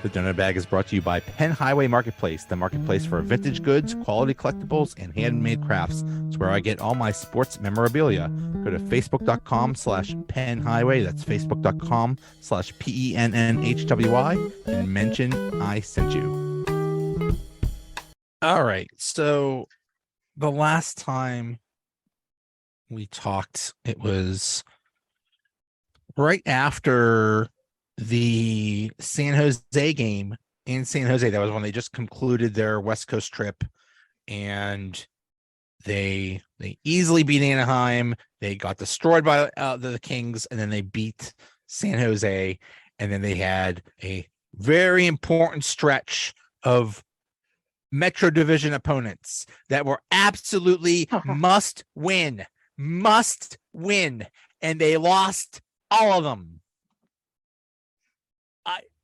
The Donut Bag is brought to you by Penn Highway Marketplace, the marketplace for vintage goods, quality collectibles, and handmade crafts. It's where I get all my sports memorabilia. Go to facebook.com/Penn Highway. That's facebook.com/PENNHWY and mention I sent you. All right. So the last time we talked, it was right after the San Jose game in San Jose. That was when they just concluded their West Coast trip, and they easily beat Anaheim. They got destroyed by the Kings, and then they beat San Jose, and then they had a very important stretch of Metro Division opponents that were absolutely must win, and they lost all of them.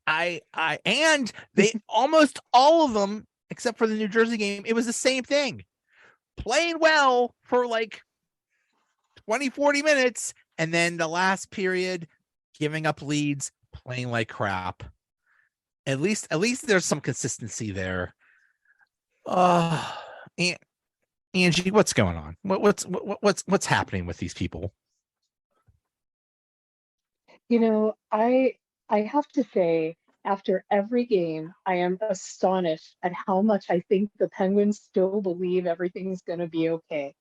And they almost all of them, except for the New Jersey game, it was the same thing. Playing well for like 20, 40 minutes, and then the last period, giving up leads, playing like crap. At least there's some consistency there. Angie, what's going on? What's happening with these people? You know, I have to say, after every game, I am astonished at how much I think the Penguins still believe everything's going to be okay.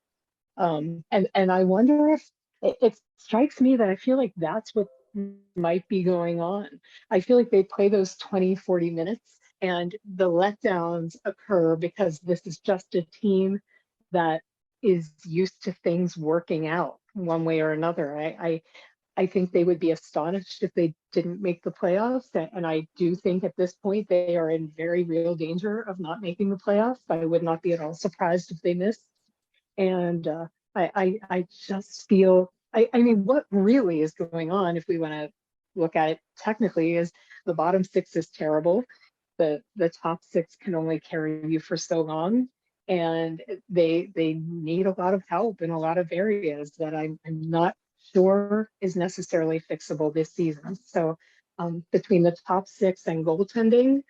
And I wonder if it strikes me that I feel like that's what might be going on. I feel like they play those 20, 40 minutes and the letdowns occur because this is just a team that is used to things working out one way or another. I think they would be astonished if they didn't make the playoffs. And I do think at this point they are in very real danger of not making the playoffs. I would not be at all surprised if they missed. And I just feel, I mean, what really is going on, if we want to look at it technically, is the bottom six is terrible. The top six can only carry you for so long. And they need a lot of help in a lot of areas that I'm not sure is necessarily fixable this season. So between the top six and goaltending,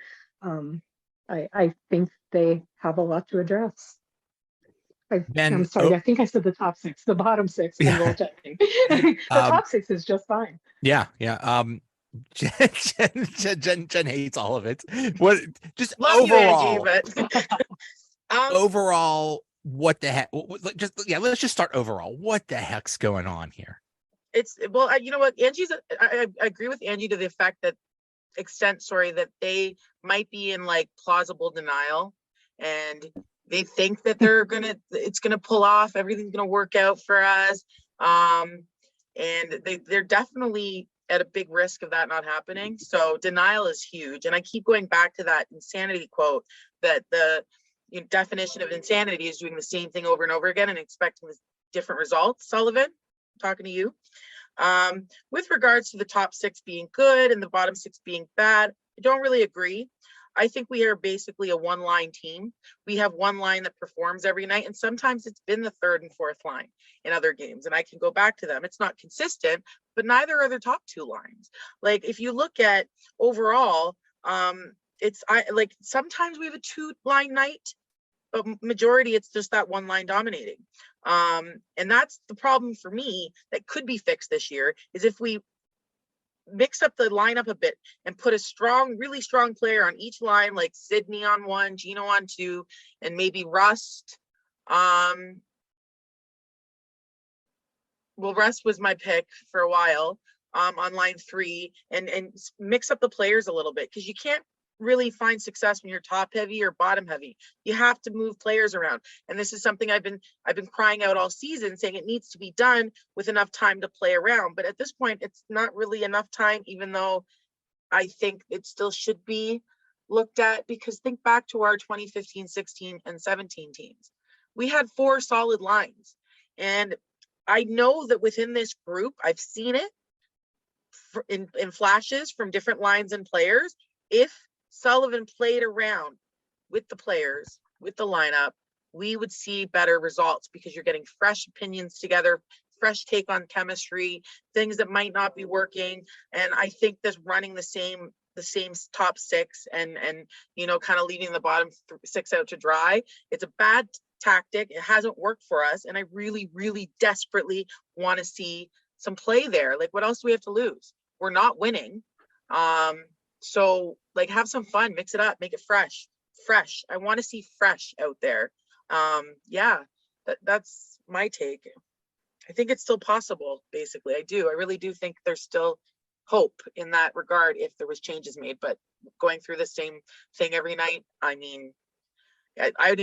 I think they have a lot to address. I'm sorry, I think I said the top six, the bottom six and goaltending. The top six is just fine. Yeah. Jen hates all of it. What just Love overall? You, Angie, but overall, what the heck? Let's just start overall. What the heck's going on here? It's you know what, I agree with Angie to the effect that that they might be in like plausible denial, and they think that it's gonna pull off, everything's gonna work out for us, and they're definitely at a big risk of that not happening. So denial is huge, and I keep going back to that insanity quote that the definition of insanity is doing the same thing over and over again and expecting different results. Sullivan, talking to you. With regards to the top six being good and the bottom six being bad, I don't really agree. I think we are basically a one-line team. We have one line that performs every night, and sometimes it's been the third and fourth line in other games, and I can go back to them. It's not consistent, but neither are the top two lines. Like if you look at overall, sometimes we have a two-line night, but majority it's just that one line dominating. And that's the problem for me that could be fixed this year, is if we mix up the lineup a bit and put a really strong player on each line, like Sydney on one, Gino on two, and maybe Rust. Rust was my pick for a while on line three, and mix up the players a little bit, because you can't really find success when you're top heavy or bottom heavy. You have to move players around, and this is something I've been crying out all season, saying it needs to be done with enough time to play around. But at this point, it's not really enough time, even though I think it still should be looked at, because think back to our 2015, 16, and 17 teams. We had 4 solid lines, and I know that within this group, I've seen it in flashes from different lines and players. If Sullivan played around with the players, with the lineup, we would see better results, because you're getting fresh opinions together, fresh take on chemistry, things that might not be working. And I think this running the same the same top six and kind of leaving the bottom six out to dry. It's a bad tactic. It hasn't worked for us, and I really, really desperately want to see some play there. Like, what else do we have to lose? We're not winning. So like, have some fun, mix it up, make it fresh. I want to see fresh out there. Yeah, that's my take. I think it's still possible, basically. I really do think there's still hope in that regard if there was changes made, but going through the same thing every night, I mean, I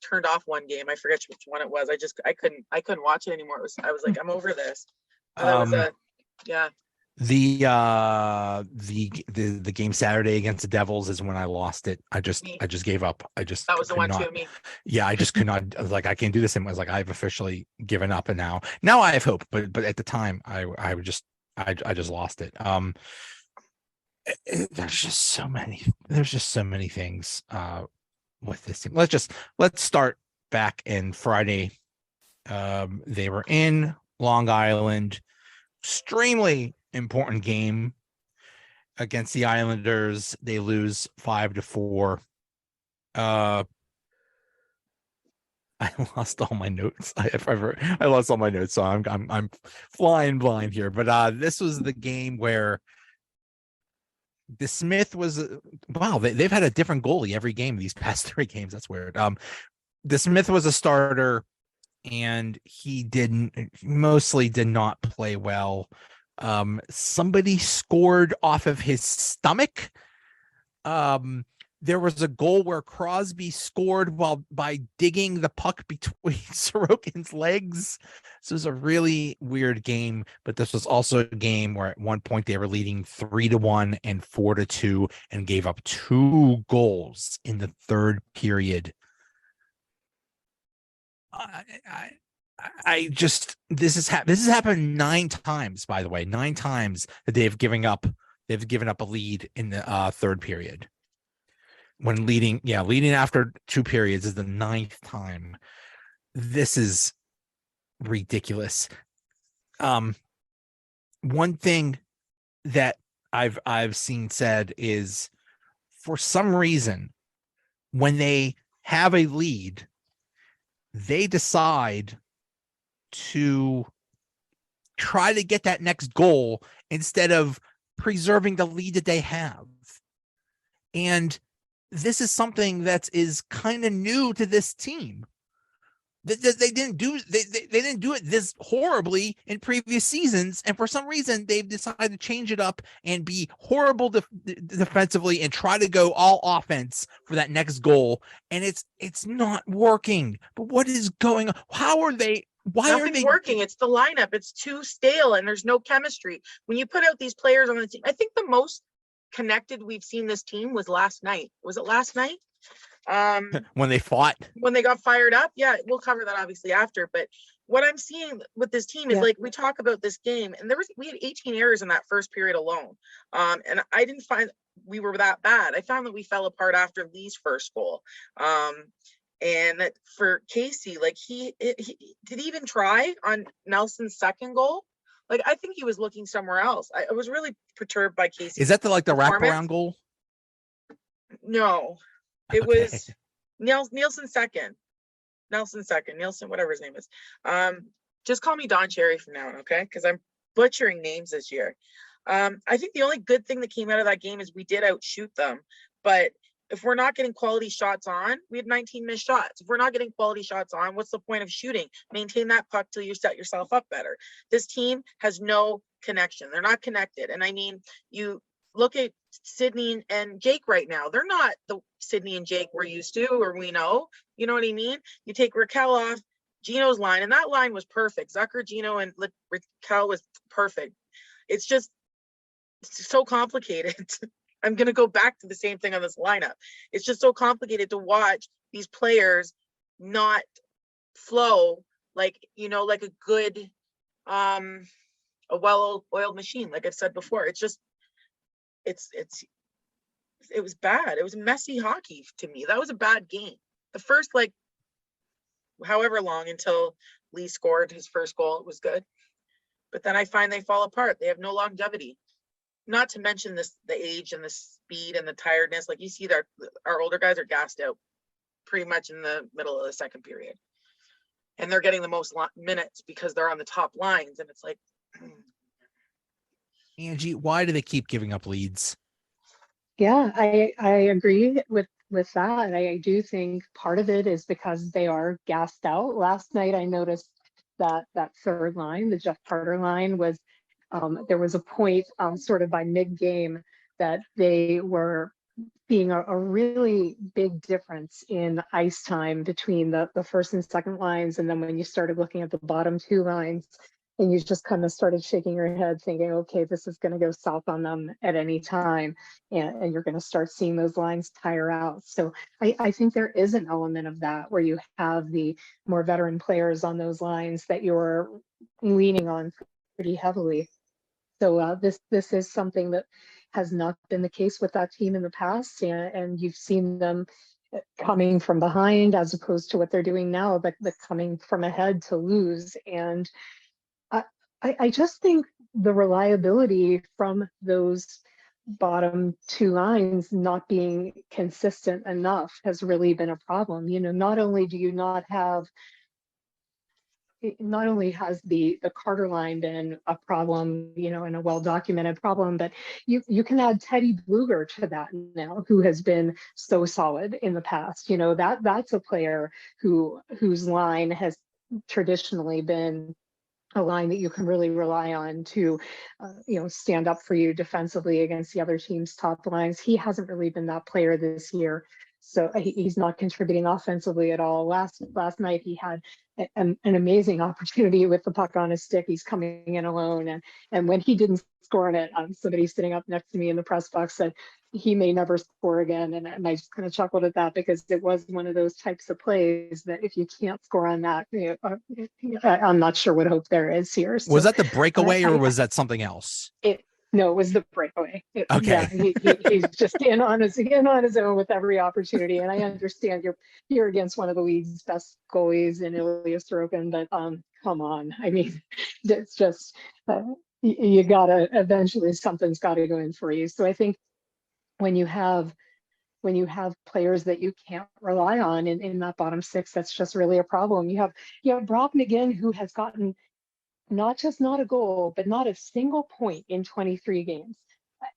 turned off one game. I forget which one it was. I couldn't watch it anymore. I was like, I'm over this. That was yeah. The game Saturday against the Devils is when I lost it. I just gave up. That was the one too, me. Yeah, I just could not. I was like, I can't do this. And I was like, I've officially given up. And now I have hope. But at the time, I just lost it. There's just so many things with this team. Let's start back in Friday. They were in Long Island. Extremely important game against the Islanders. They lose 5-4. I lost all my notes. I lost all my notes, so I'm flying blind here. But this was the game where the Smith was wow. They've had a different goalie every game these past 3 games. That's weird. The Smith was a starter, and he mostly did not play well. Somebody scored off of his stomach. There was a goal where Crosby scored by digging the puck between Sorokin's legs. So it was a really weird game, but this was also a game where at one point they were leading 3-1 and 4-2 and gave up 2 goals in the third period. This has happened 9 times, by the way, 9 times that they've given up a lead in the third period. When leading after 2 periods is the 9th time. This is ridiculous. One thing that I've seen said is, for some reason, when they have a lead, they decide to try to get that next goal instead of preserving the lead that they have. And this is something that is kind of new to this team. They didn't do it this horribly in previous seasons, and for some reason they've decided to change it up and be horrible defensively and try to go all offense for that next goal, and it's not working. But what is going on? Nothing's working? It's the lineup. It's too stale, and there's no chemistry. When you put out these players on the team, I think the most connected we've seen this team was last night. Was it last night? When they got fired up. Yeah, we'll cover that obviously after. But what I'm seeing with this team is, like, we talk about this game, and we had 18 errors in that first period alone. And I didn't find we were that bad. I found that we fell apart after Lee's first goal. And that for Casey, like, he did he even try on Nelson's second goal? Like, I think he was looking somewhere else. I was really perturbed by Casey. Is that the wraparound goal? No, it was Nielsen second. Nelson, whatever his name is. Just call me Don Cherry from now on, okay? Because I'm butchering names this year. I think the only good thing that came out of that game is we did outshoot them. But if we're not getting quality shots on, we had 19 missed shots. If we're not getting quality shots on, what's the point of shooting? Maintain that puck till you set yourself up better. This team has no connection. They're not connected. And I mean, you look at Sidney and Jake right now. They're not the Sidney and Jake we're used to or we know. You know what I mean? You take Raquel off Gino's line, and that line was perfect. Zucker, Gino, and Raquel was perfect. It's just so complicated. I'm going to go back to the same thing on this lineup. It's just so complicated to watch these players not flow like a good, a well-oiled machine. Like I've said before, it's just, it was bad. It was messy hockey to me. That was a bad game. The first, however long until Lee scored his first goal, it was good. But then I find they fall apart. They have no longevity. Not to mention the age and this speed and the tiredness. Like you see that our older guys are gassed out pretty much in the middle of the second period. And they're getting the most minutes because they're on the top lines. And it's like, Angie, why do they keep giving up leads? Yeah, I agree with that. I do think part of it is because they are gassed out. Last night I noticed that third line, the Jeff Carter line, was there was a point sort of by mid-game that they were seeing a really big difference in ice time between the first and second lines. And then when you started looking at the bottom two lines, and you just kind of started shaking your head thinking, okay, this is going to go south on them at any time. And you're going to start seeing those lines tire out. So I think there is an element of that where you have the more veteran players on those lines that you're leaning on pretty heavily. So this is something that has not been the case with that team in the past. And you've seen them coming from behind as opposed to what they're doing now, but coming from ahead to lose. And I just think the reliability from those bottom two lines not being consistent enough has really been a problem. You know, not only has the Carter line been a problem, you know, and a well-documented problem, but you can add Teddy Bluger to that now, who has been so solid in the past. You know, that's a player whose line has traditionally been a line that you can really rely on to, you know, stand up for you defensively against the other team's top lines. He hasn't really been that player this year, so he's not contributing offensively at all. Last night he had an amazing opportunity with the puck on his stick. He's coming in alone, and when he didn't score on it, somebody sitting up next to me in the press box said he may never score again, and I just kind of chuckled at that because it was one of those types of plays that if you can't score on that, you know, I'm not sure what hope there is here. So, was that the breakaway or was that something else? No, it was the breakaway. Okay. Yeah, he's just in on his own with every opportunity. And I understand you're against one of the league's best goalies in Ilya Sorokin, but come on. I mean, it's just you gotta eventually something's got to go in for you. So I think when you have players that you can't rely on in that bottom six, that's just really a problem. You have Brock McGinn, who has gotten not a goal, but not a single point in 23 games.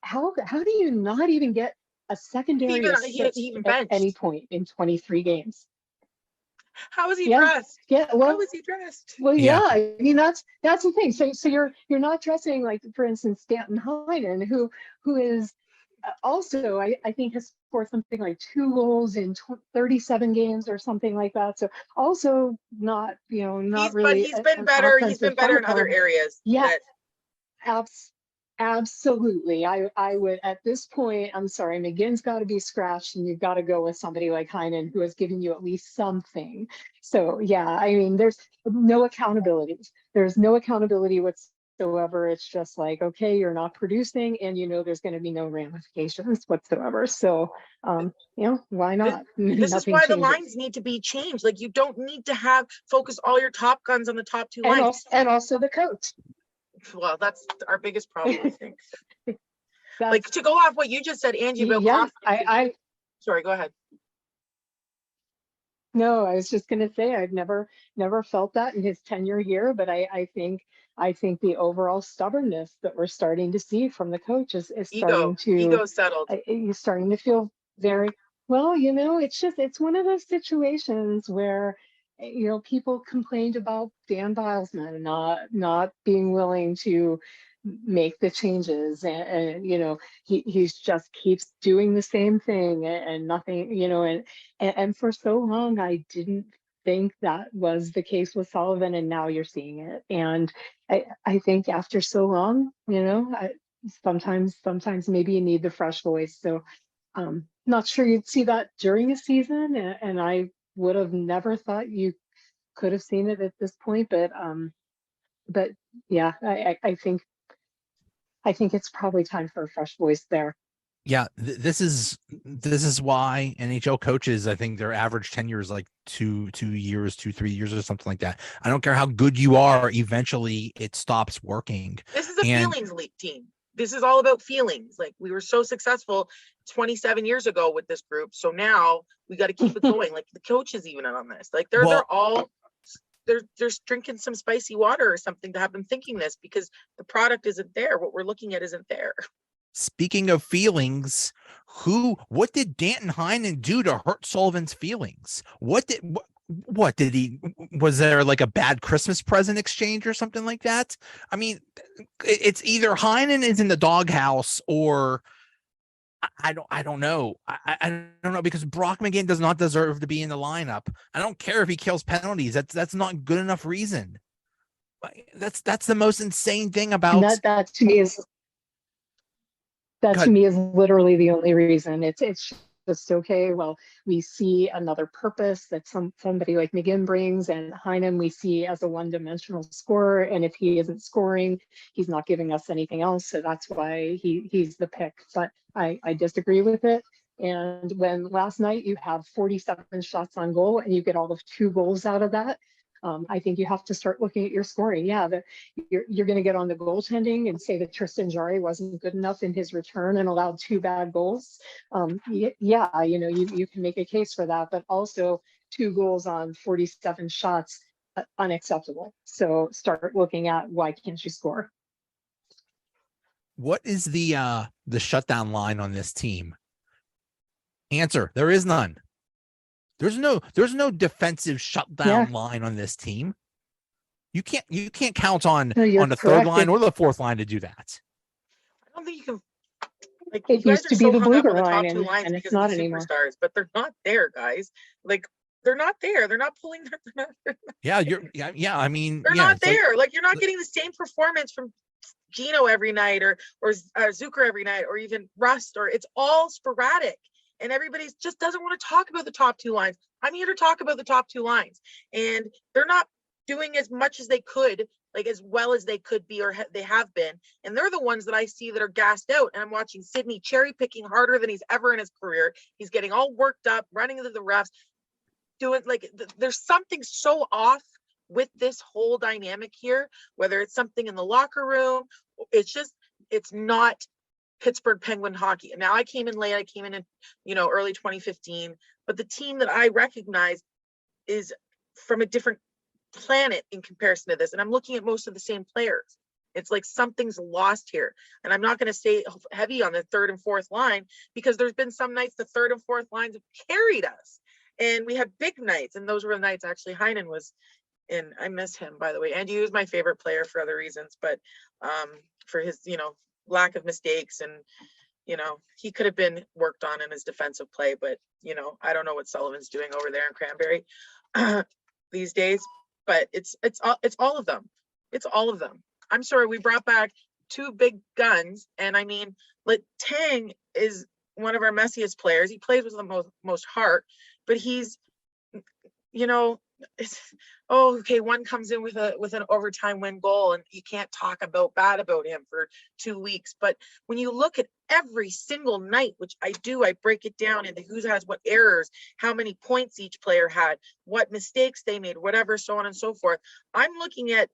How do you not even get a secondary assist at any point in 23 games? How is he dressed? Yeah, well, how is he dressed? Well, yeah, I mean that's the thing. So you're not dressing like, for instance, Stanton Heinen, who is also, I think, has scored something like 2 goals in 37 games or something like that. So also not really. But he's been better. He's been better in other areas. Yeah, absolutely. I would, at this point, I'm sorry, McGinn's got to be scratched, and you've got to go with somebody like Heinen, who has given you at least something. So yeah, I mean, there's no accountability. There's no accountability whatsoever. It's just like, okay, you're not producing, and you know there's going to be no ramifications whatsoever. So you know, why not? This is why the lines need to be changed. Like, you don't need to focus all your top guns on the top two lines. And also the coach. Well, that's our biggest problem, I think. Like, to go off what you just said, Angie, about I sorry, go ahead. No, I was just going to say I've never felt that in his tenure here, but I think the overall stubbornness that we're starting to see from the coach is starting to ego settled. He's starting to feel very well. You know, it's one of those situations where, you know, people complained about Dan Bilesman not being willing to make the changes, and you know, he's just keeps doing the same thing and nothing, you know, and for so long I didn't think that was the case with Sullivan, and now you're seeing it. And I think after so long, you know, sometimes maybe you need the fresh voice. So not sure you'd see that during a season, and I would have never thought you could have seen it at this point, but yeah, I think it's probably time for a fresh voice there. Yeah, this is why NHL coaches, I think their average tenure is like 2 years, 3 years or something like that. I don't care how good you are, eventually it stops working. This is a feelings league team. this is all about feelings. Like, we were so successful 27 years ago with this group. So now we got to keep it going. Like, the coaches even on this, like they're all, they're drinking some spicy water or something to have them thinking this, because the product isn't there. What we're looking at isn't there. Speaking of feelings, what did Danton Heinen do to hurt Sullivan's feelings? What did he, was there like a bad Christmas present exchange or something like that? I mean, it's either Heinen is in the doghouse or I don't know. I don't know, because Brock McGinn does not deserve to be in the lineup. I don't care if he kills penalties. That's not good enough reason. That's the most insane thing about that to me is literally the only reason. It's just okay. Well, we see another purpose that somebody like McGinn brings, and Heinen we see as a one-dimensional scorer. And if he isn't scoring, he's not giving us anything else. So that's why he's the pick. But I disagree with it. And when last night you have 47 shots on goal and you get all of 2 goals out of that, I think you have to start looking at your scoring. Yeah, you're going to get on the goaltending and say that Tristan Jarry wasn't good enough in his return and allowed 2 bad goals. Yeah, you can make a case for that, but also 2 goals on 47 shots, unacceptable. So start looking at why can't you score? What is the shutdown line on this team? Answer: there is none. There's no defensive shutdown line on this team. You can't count on the third line or the fourth line to do that. I don't think you can. Like, it used to be the Blueger line, and it's not anymore. Superstars, but they're not there, guys. Like, they're not there. They're not pulling. Yeah. I mean, they're not there. Like, you're not getting the same performance from Gino every night, or Zucker every night, or even Rust, or it's all sporadic. And everybody just doesn't want to talk about the top 2 lines. I'm here to talk about the top 2 lines. And they're not doing as much as they could, like as well as they could be, or they have been. And they're the ones that I see that are gassed out. And I'm watching Sidney cherry picking harder than he's ever in his career. He's getting all worked up, running into the refs, doing like, there's something so off with this whole dynamic here, whether it's something in the locker room. It's not Pittsburgh Penguin hockey. Now, I came in late. I came in early 2015, but the team that I recognize is from a different planet in comparison to this. And I'm looking at most of the same players. It's like something's lost here. And I'm not going to stay heavy on the third and fourth line, because there's been some nights the third and fourth lines have carried us. And we had big nights. And those were the nights actually Heinen was in. I miss him, by the way. And he was my favorite player for other reasons, but for his, lack of mistakes, and he could have been worked on in his defensive play, but I don't know what Sullivan's doing over there in Cranberry these days. But it's all of them. It's all of them. I'm sorry, we brought back 2 big guns, and I mean, Tang is one of our messiest players. He plays with the most heart, but he's okay, one comes in with an overtime win goal, and you can't talk bad about him for 2 weeks. But when you look at every single night, which I do, I break it down into who has what errors, how many points each player had, what mistakes they made, whatever, so on and so forth. I'm looking at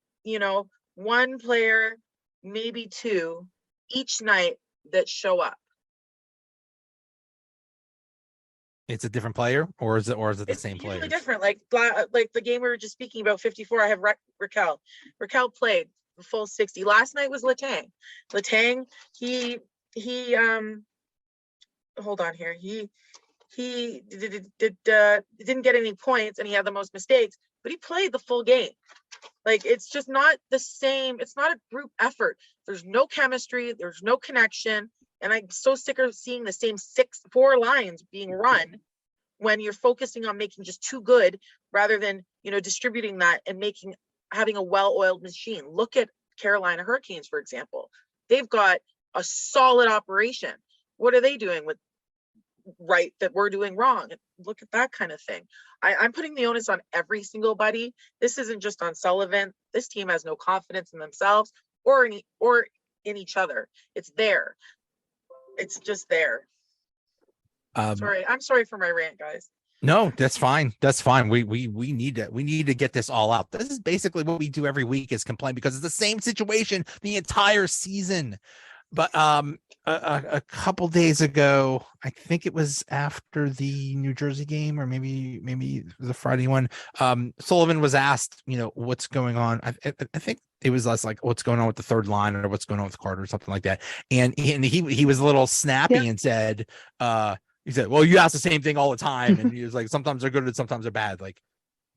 1 player, maybe 2 each night that show up. It's a different player, or is it the same player? It's different. Like the game we were just speaking about, 54. I have Raquel. Raquel played the full 60. Last night was Letang. Letang, he hold on here. He didn't get any points, and he had the most mistakes, but he played the full game. Like, it's just not the same. It's not a group effort. There's no chemistry. There's no connection. And I'm so sick of seeing the same 4 lines being run when you're focusing on making just 2 good, rather than, distributing that and having a well-oiled machine. Look at Carolina Hurricanes, for example. They've got a solid operation. What are they doing with right that we're doing wrong? Look at that kind of thing. I'm putting the onus on every single buddy. This isn't just on Sullivan. This team has no confidence in themselves or in each other. It's there. It's just there. Sorry, I'm sorry for my rant, guys. No, that's fine. That's fine. We need to get this all out. This is basically what we do every week, is complain, because it's the same situation the entire season. But a couple days ago, I think it was after the New Jersey game, or maybe the Friday one. Sullivan was asked, what's going on. I think it was less like what's going on with the third line or what's going on with Carter or something like that. And he was a little snappy and said, he said, well, you ask the same thing all the time, and he was like, sometimes they're good and sometimes they're bad. Like,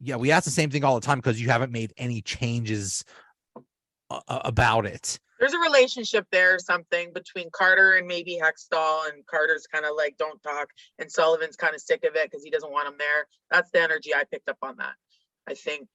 yeah, we ask the same thing all the time because you haven't made any changes about it. There's a relationship there or something between Carter and maybe Hextall, and Carter's kind of like, don't talk, and Sullivan's kind of sick of it because he doesn't want him there. That's the energy I picked up on that. I think,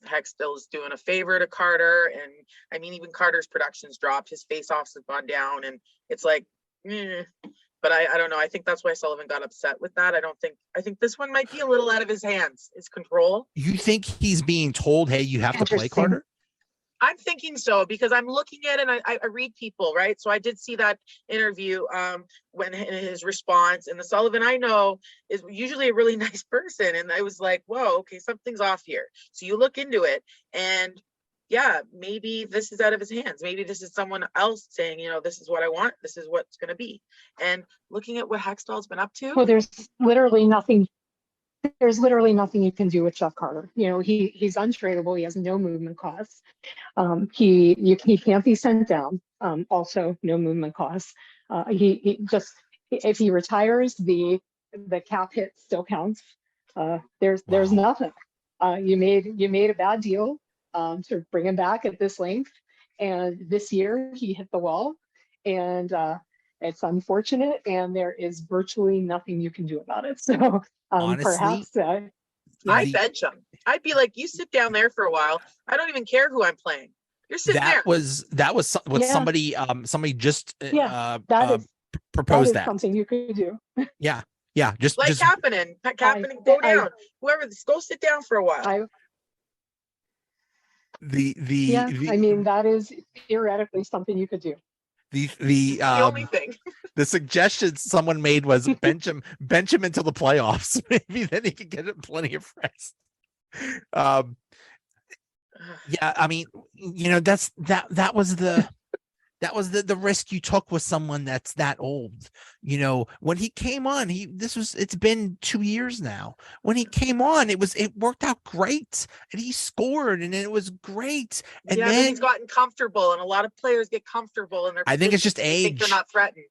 Hextall's doing a favor to Carter, and I mean, even Carter's production's dropped, his face-offs have gone down, and it's like, but I don't know. I think that's why Sullivan got upset with that. I think this one might be a little out of his hands, his control. You think he's being told, hey, you have to play Carter? I'm thinking so, because I'm looking at it and I read people, right? So I did see that interview when his response, and the Sullivan I know is usually a really nice person. And I was like, whoa, okay, something's off here. So you look into it, and yeah, maybe this is out of his hands. Maybe this is someone else saying, this is what I want. This is what's going to be. And looking at what Hextall's been up to. Well, there's literally nothing you can do with Jeff Carter. He's untradeable. He has no movement costs. He can't be sent down. Also, no movement costs. He just, if he retires, the cap hit still counts. There's nothing. You made a bad deal to bring him back at this length, and this year he hit the wall, and it's unfortunate, and there is virtually nothing you can do about it. So honestly, perhaps I bench him. I'd be like, you sit down there for a while. I don't even care who I'm playing. You're sitting there. That was what somebody just proposed that. Something you could do. Yeah. Just like Kapanen, go down. Whoever, go sit down for a while. I mean, that is theoretically something you could do. The only thing. The suggestion someone made was bench him until the playoffs. Maybe then he could get plenty of rest. Yeah, I mean, that was the risk you took with someone that's that old. When he came on, it's been 2 years now. When he came on, it worked out great, and he scored, and it was great. And then he's gotten comfortable, and a lot of players get comfortable in their I think it's just age. Think they're not threatened.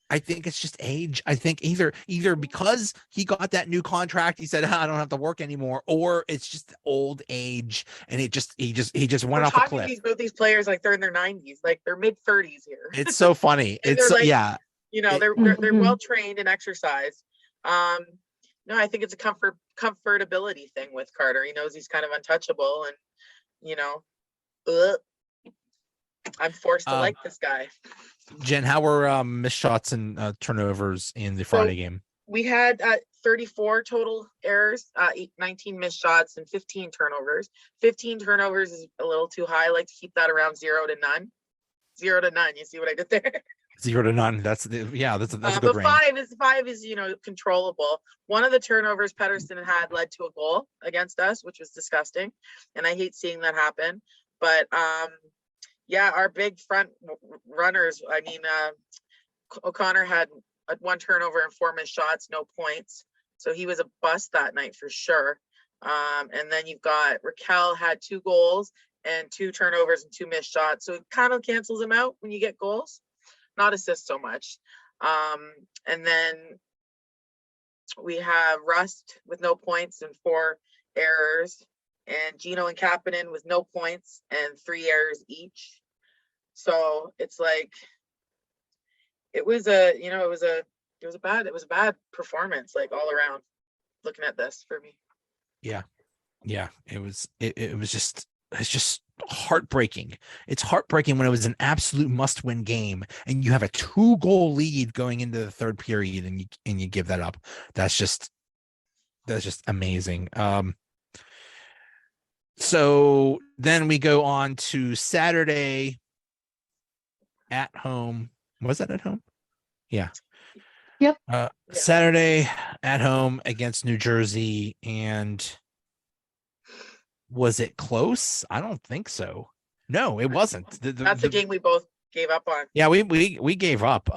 I think it's just age. I think either because he got that new contract, he said, I don't have to work anymore, or it's just old age, and he just went off a cliff. About these players like they're in their 90s, like they're mid-30s here. It's so funny. It's so, like, yeah. They're well trained in exercise. No, I think it's a comfortability thing with Carter. He knows he's kind of untouchable, and I'm forced to like this guy. Jen, how were missed shots and turnovers in the Friday game? We had 34 total errors, 19 missed shots, and 15 turnovers. 15 turnovers is a little too high. I like to keep that around 0 to none. 0 to none. You see what I did there? 0 to none. That's a good range. Five is controllable. One of the turnovers Pettersson had led to a goal against us, which was disgusting, and I hate seeing that happen. But yeah, our big front runners. I mean, O'Connor had 1 turnover and 4 missed shots, no points. So he was a bust that night for sure. And then you've got Raquel had 2 goals and 2 turnovers and 2 missed shots. So it kind of cancels them out when you get goals, not assists so much. And then we have Rust with no points and 4 errors, and Gino and Kapanen with no points and 3 errors each. So it's like, it was a bad performance, like all around, looking at this for me. Yeah. It's just heartbreaking. It's heartbreaking when it was an absolute must-win game and you have a 2-goal lead going into the third period and you give that up. That's just amazing. So then we go on to Saturday at home. Was that at home? Yeah. Yep. Saturday at home against New Jersey. And was it close? I don't think so. No, it wasn't. That's the game we both gave up on. Yeah, we gave up.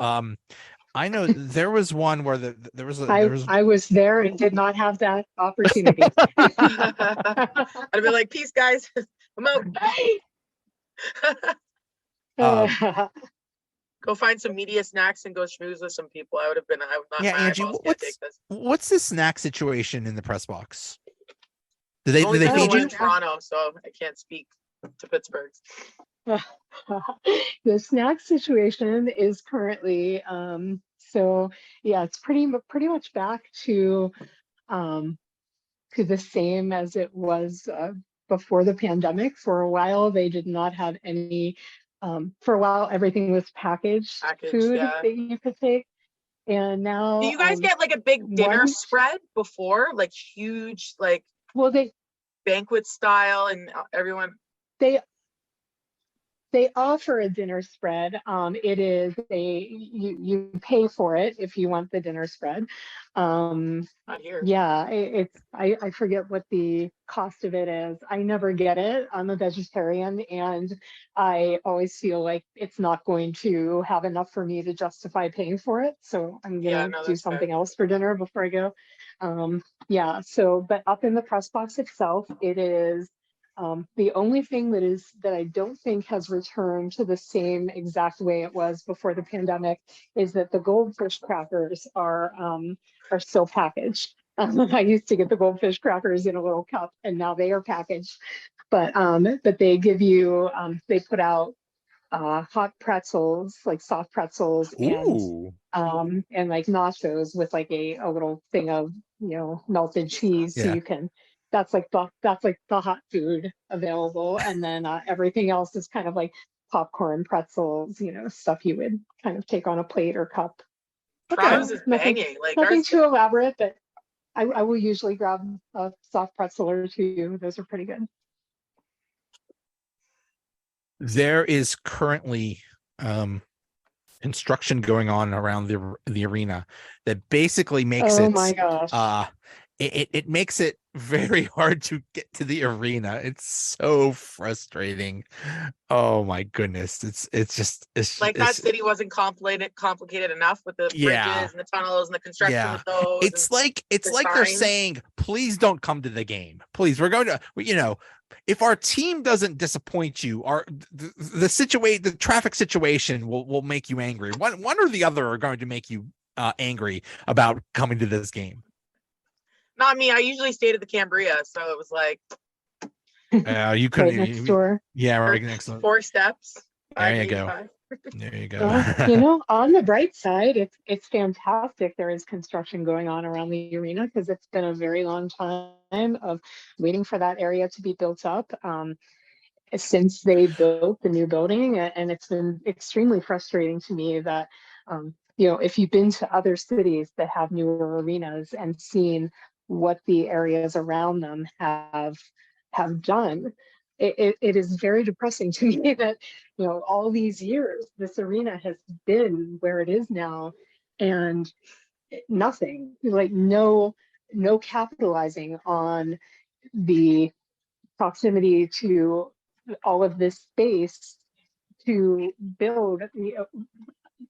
I know there was one where there was I was there and did not have that opportunity. I'd be like, peace, guys. I'm out. Go find some media snacks and go schmooze with some people. I would not, yeah, my Angie, eyeballs can't take this. what's the snack situation in the press box? Do There's they only been feed one you? in Toronto, so I can't speak to Pittsburgh's. The snack situation is currently so yeah, it's pretty much back to the same as it was before the pandemic. For a while, they did not have any. For a while, everything was packaged food Yeah. that you could take, and now. Do you guys get like a big dinner one- spread before, like huge, like Well, banquet style, and everyone? They offer a dinner spread. It is you pay for it if you want the dinner spread. Not here. Yeah, I forget what the cost of it is. I never get it. I'm a vegetarian, and I always feel like it's not going to have enough for me to justify paying for it. So I'm gonna do something else for dinner before I go. Yeah. So, but up in the press box itself, it is. The only thing that I don't think has returned to the same exact way it was before the pandemic is that the goldfish crackers are still packaged. I used to get the goldfish crackers in a little cup, and now they are packaged. But they give you they put out hot pretzels, like soft pretzels, Ooh. and like nachos with like a little thing of melted cheese, so Yeah. you can. That's like the hot food available, and then everything else is kind of like popcorn, pretzels, stuff you would kind of take on a plate or cup. Ours is banging. Like nothing too elaborate, but I will usually grab a soft pretzel or two. Those are pretty good. There is currently construction going on around the arena that basically makes Oh my gosh. It makes it very hard to get to the arena. It's so frustrating. Oh my goodness. It's like that city wasn't complicated enough with the bridges and the tunnels and the construction with those. It's like they're saying, please don't come to the game. Please, we're going to, if our team doesn't disappoint you, the traffic situation will make you angry. One or the other are going to make you angry about coming to this game. Not me. I usually stayed at the Cambria, so it was like you couldn't right next door. Yeah, right next door. 4 steps. There you go. There you go. On the bright side, it's fantastic. There is construction going on around the arena because it's been a very long time of waiting for that area to be built up. Since they built the new building, and it's been extremely frustrating to me that if you've been to other cities that have newer arenas and seen what the areas around them have done, it is very depressing to me that all these years this arena has been where it is now, and nothing, like no capitalizing on the proximity to all of this space to build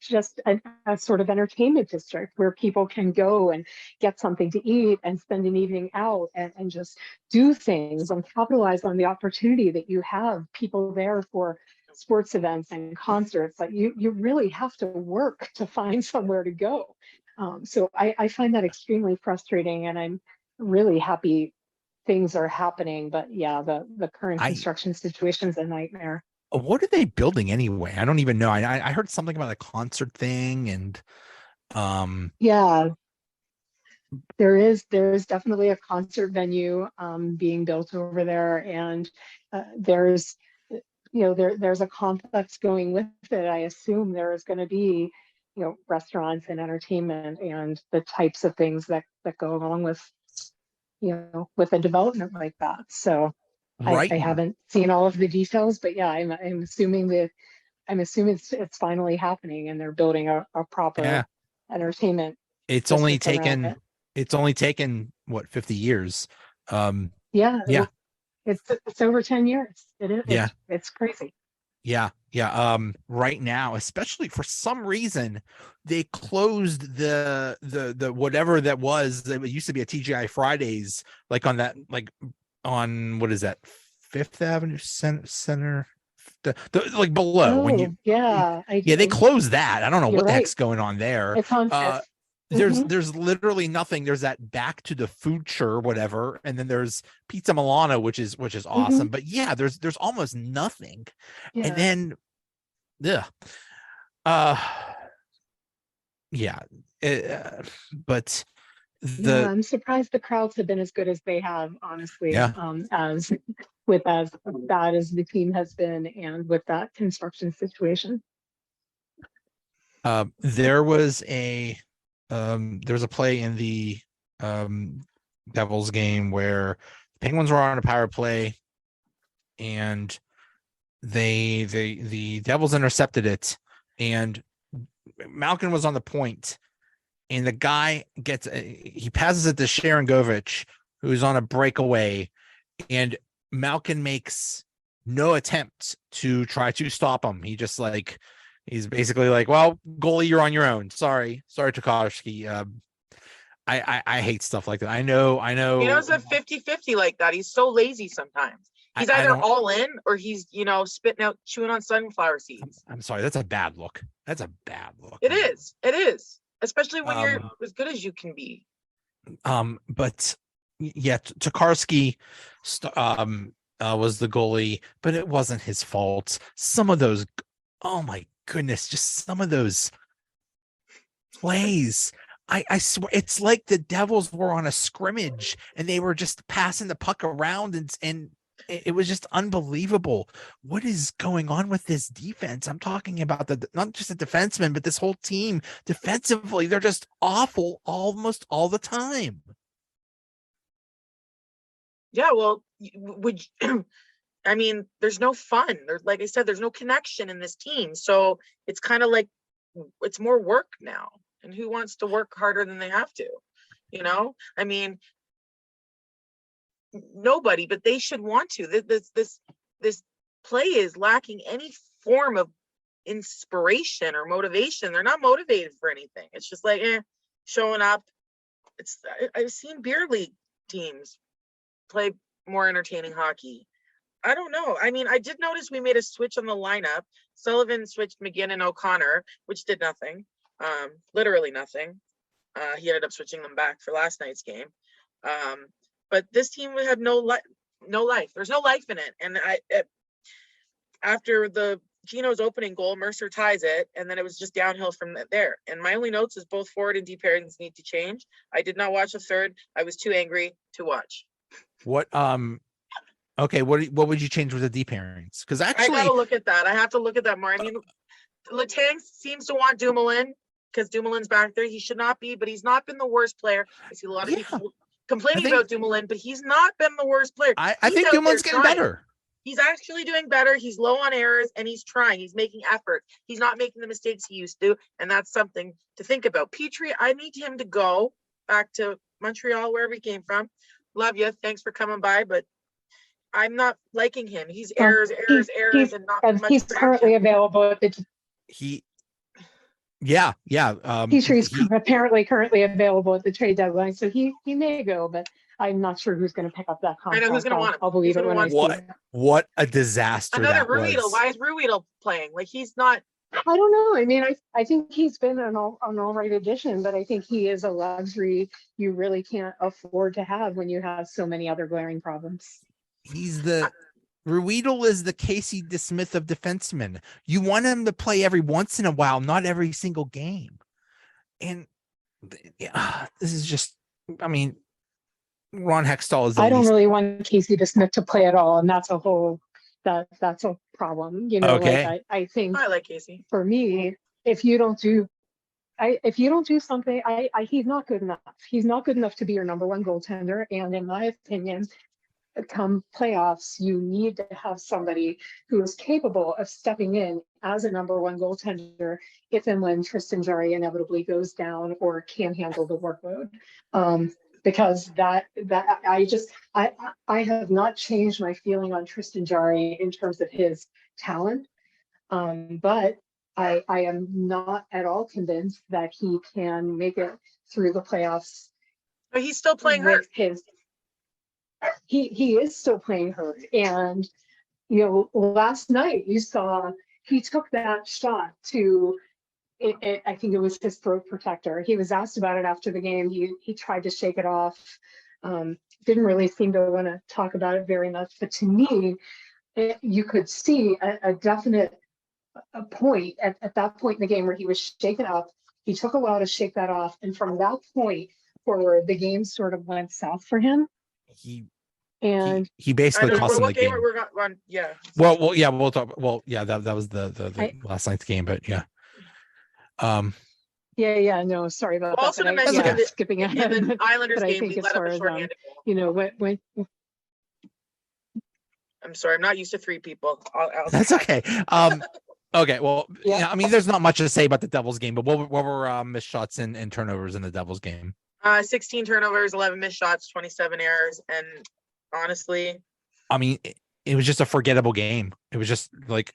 just a sort of entertainment district where people can go and get something to eat and spend an evening out and just do things and capitalize on the opportunity that you have people there for sports events and concerts. Like you really have to work to find somewhere to go. So I find that extremely frustrating, and I'm really happy things are happening, but yeah, the current construction situation is a nightmare. What are they building anyway? I don't even know. I heard something about a concert thing, and yeah, there's definitely a concert venue being built over there, and there's there's a complex going with it. I assume there is going to be restaurants and entertainment and the types of things that go along with with a development like that. So right. I haven't seen all of the details, but yeah, I'm assuming it's finally happening, and they're building a proper entertainment. It's only taken what, 50 years. It's over 10 years. It is. Yeah. It's crazy. Yeah, yeah. Right now, especially for some reason, they closed the whatever that was. It used to be a TGI Fridays, like on that, like on what is that, Fifth Avenue Center, like below when Oh, yeah, yeah, they closed that. I don't know you're what the right. heck's going on there. It's on Uh, Fifth. Mhm. there's literally nothing. There's that Back to the Future, whatever, and then there's Pizza Milano, which is awesome. Mhm. But yeah, there's almost nothing. And Yeah. then yeah, uh, yeah, but Yeah, the I'm surprised the crowds have been as good as they have, honestly, yeah, as bad as the team has been and with that construction situation. there was a play in the um Devils game where the Penguins were on a power play and the Devils intercepted it, and Malkin was on the point, and the guy he passes it to Sharon Govich, who's on a breakaway, and Malkin makes no attempt to try to stop him. He's basically like, well, goalie, you're on your own. Sorry, Tarkovsky. I hate stuff like that. I know. You know, it's a 50-50 like that. He's so lazy sometimes. He's I either don't. all in or he's, spitting out, chewing on sunflower seeds. I'm sorry. That's a bad look. That's a bad look. It is. It is. Especially when you're Um, as good as you can be. But yeah, Tokarski was the goalie, but it wasn't his fault. Some of those, oh my goodness, just some of those plays. I swear it's like the Devils were on a scrimmage and they were just passing the puck around, and it was just unbelievable. What is going on with this defense? I'm talking about not just the defensemen, but this whole team defensively. They're just awful almost all the time. Yeah, well, would I mean, there's no fun. There's, like I said, there's no connection in this team. So it's kind of like it's more work now. And who wants to work harder than they have to? I mean, nobody, but they should want to. This play is lacking any form of inspiration or motivation. They're not motivated for anything. It's just like showing up. I've seen beer league teams play more entertaining hockey. I don't know. I mean, I did notice we made a switch on the lineup. Sullivan switched McGinn and O'Connor, which did nothing. Literally nothing. He ended up switching them back for last night's game. But this team would have no life. There's no life in it. And after the Gino's opening goal, Mercer ties it, and then it was just downhill from there. And my only notes is both forward and deep pairings need to change. I did not watch the third. I was too angry to watch. What okay, what would you change with the deep pairings? Because actually, I gotta look at that. I have to look at that more. I mean, Letang seems to want Dumoulin because Dumoulin's back there. He should not be, but he's not been the worst player. I see a lot of people complaining about Dumoulin, but he's not been the worst player. I think Dumoulin's getting better. He's actually doing better. He's low on errors and he's trying. He's making effort. He's not making the mistakes he used to, and that's something to think about. Petrie, I need him to go back to Montreal, wherever he came from. Love you. Thanks for coming by, but I'm not liking him. He's errors, and not much. He's currently available at the. Yeah. Petrie's currently available at the trade deadline, so he may go, but I'm not sure who's going to pick up that contract. I know who's going to want him. I'll believe it when I see it. What a disaster! Another Ruedel. Why is Ruedel playing? Like he's not. I don't know. I mean, I think he's been an all right addition, but I think he is a luxury you really can't afford to have when you have so many other glaring problems. Ruedel is the Casey DeSmith of defensemen. You want him to play every once in a while, not every single game. And this is just, I mean, Ron Hextall is. I don't really want Casey DeSmith to play at all, and that's a whole that's a problem. Okay. Like I think I like Casey. For me, if you don't do something, he's not good enough. He's not good enough to be your number one goaltender. And in my opinion, come playoffs, you need to have somebody who is capable of stepping in as a number one goaltender if and when Tristan Jarry inevitably goes down or can't handle the workload. Because I have not changed my feeling on Tristan Jarry in terms of his talent. But I am not at all convinced that he can make it through the playoffs But he's still playing hurt. with his. He is still playing hurt, and last night you saw he took that shot to it. I think it was his throat protector. He was asked about it after the game. He tried to shake it off. Didn't really seem to want to talk about it very much. But to me, you could see a definite point at that point in the game where he was shaken up. He took a while to shake that off, and from that point forward, the game sort of went south for him. He And basically cost him the game. We're on, yeah. Well, yeah, we'll talk. Well, yeah, that was the last night's game, but yeah. Yeah, no, sorry about Also that. to mention that skipping in ahead. the Islanders but I game, think we as let up far a as shorthanded goal. when I'm sorry, I'm not used to three people. That's okay. Okay, well, yeah, I mean, there's not much to say about the Devils game, but what were missed shots and turnovers in the Devils game? 16 turnovers, 11 missed shots, 27 errors, and honestly, I mean, it was just a forgettable game. It was just like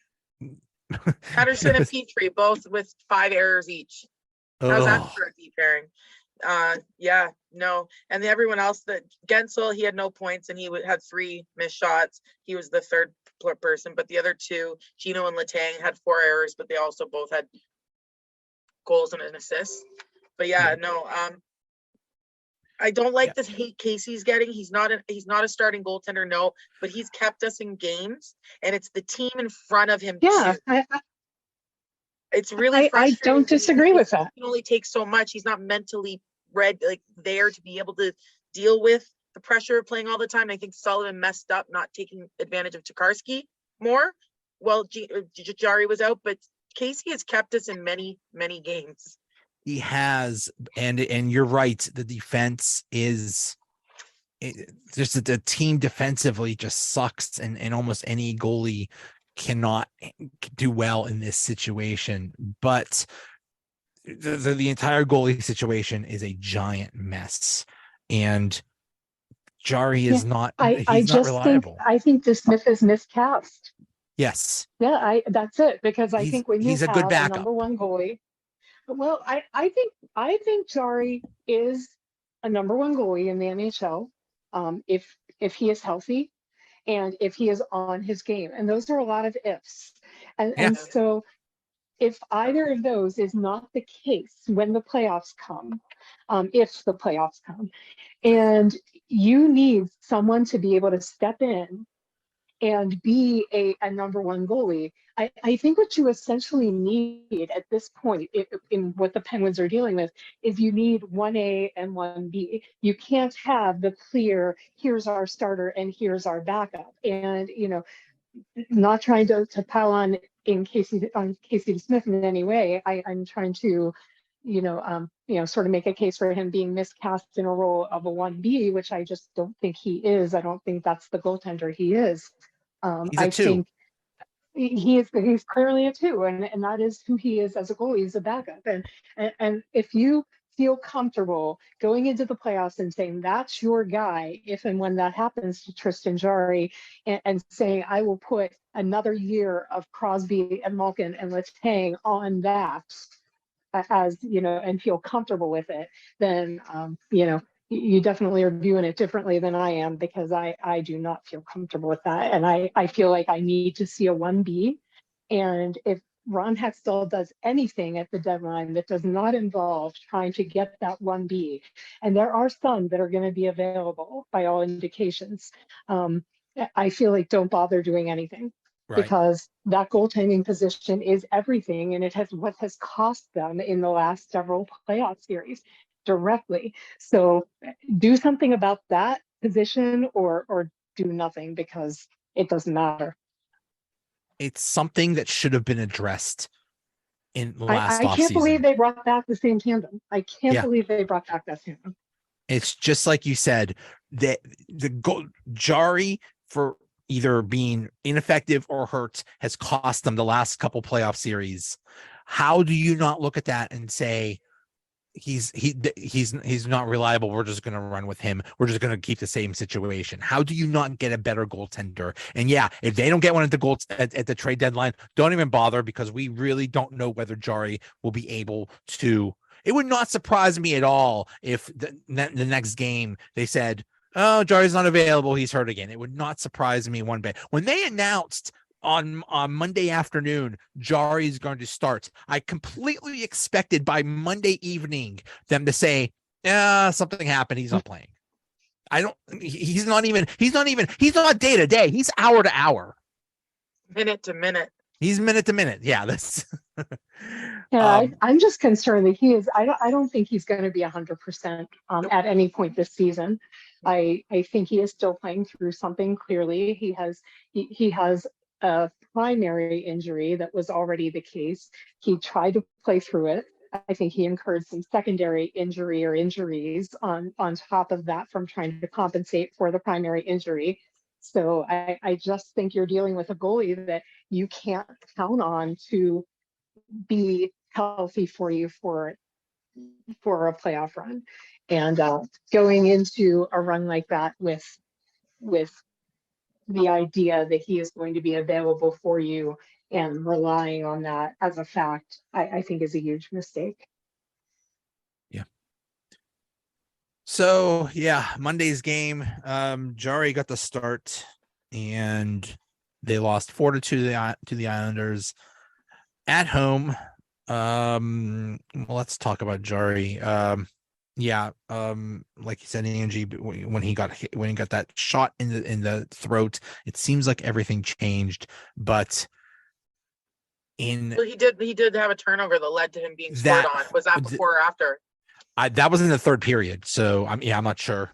Patterson and Petrie both with 5 errors each. How's that for a deep pairing? Yeah, no. And everyone else, that Gensel, he had no points and he had 3 missed shots. He was the third person, but the other 2, Gino and Letang, had 4 errors, but they also both had goals and an assist. But yeah, no. I don't like this hate Casey's getting. He's not a starting goaltender, no, but he's kept us in games, and it's the team in front of him. Yeah, it's really I don't disagree with that. He can only take so much. He's not mentally there to be able to deal with the pressure of playing all the time. And I think Sullivan messed up not taking advantage of Tokarski more. Well, Jarry was out, but Casey has kept us in many, many games. He has, and you're right. The defense is just the team defensively just sucks, and almost any goalie cannot do well in this situation. But the entire goalie situation is a giant mess, and Jarry is not. I just reliable. I think DeSmith is miscast. Yes. Yeah, that's it, because I think when he's you a have good backup. Number one goalie. Well, I think Jarry is a number one goalie in the NHL, if he is healthy and if he is on his game. And those are a lot of ifs. And so if either of those is not the case when the playoffs come, if the playoffs come, and you need someone to be able to step in and be a number one goalie, I think what you essentially need at this point in what the Penguins are dealing with is you need 1A and 1B. You can't have the clear, here's our starter and here's our backup. And, not trying to pile on Casey DeSmith in any way. I'm trying to, sort of make a case for him being miscast in a role of a 1B, which I just don't think he is. I don't think that's the goaltender he is. He's a 2. Think he's clearly a 2, and that is who he is as a goalie. He's a backup, and if you feel comfortable going into the playoffs and saying that's your guy, if and when that happens to Tristan Jarry, and saying I will put another year of Crosby and Malkin and Letang on that, as and feel comfortable with it, then you definitely are viewing it differently than I am, because I do not feel comfortable with that. And I feel like I need to see a 1B. And if Ron Hextall does anything at the deadline that does not involve trying to get that 1B, and there are some that are going to be available by all indications, I feel like don't bother doing anything. Right. Because that goaltending position is everything, and it has what has cost them in the last several playoff series directly. So do something about that position, or do nothing, because it doesn't matter. It's something that should have been addressed in last offseason. I can't believe they brought back the same tandem. I can't believe they brought back that tandem. It's just like you said, that Jarry, for either being ineffective or hurt, has cost them the last couple playoff series. How do you not look at that and say, he's not reliable. We're just going to run with him. We're just going to keep the same situation. How do you not get a better goaltender? And yeah, if they don't get one at the trade deadline, don't even bother, because we really don't know whether Jarry will be able to. It would not surprise me at all if the next game they said, "Oh, Jarry's not available. He's hurt again." It would not surprise me one bit. When they announced on Monday afternoon, Jarry is going to start, I completely expected by Monday evening them to say, something happened. He's not playing. He's not day to day. He's hour to hour. Minute to minute. He's minute to minute. Yeah. That's Yeah, I'm just concerned that he is. I don't think he's going to be 100% at any point this season. I think he is still playing through something. Clearly, he has a primary injury that was already the case. He tried to play through it. I think he incurred some secondary injury or injuries on top of that from trying to compensate for the primary injury. So I just think you're dealing with a goalie that you can't count on to be healthy for you for a playoff run. And going into a run like that with the idea that he is going to be available for you and relying on that as a fact, I think is a huge mistake. Yeah. So yeah, Monday's game, Jarry got the start and they lost 4-2 to the Islanders at home. Well, let's talk about Jarry. Like you said, Angie, when he got that shot in the throat, it seems like everything changed. But well, he did have a turnover that led to him being scored on. Was that before or after? That was in the third period. So I'm not sure.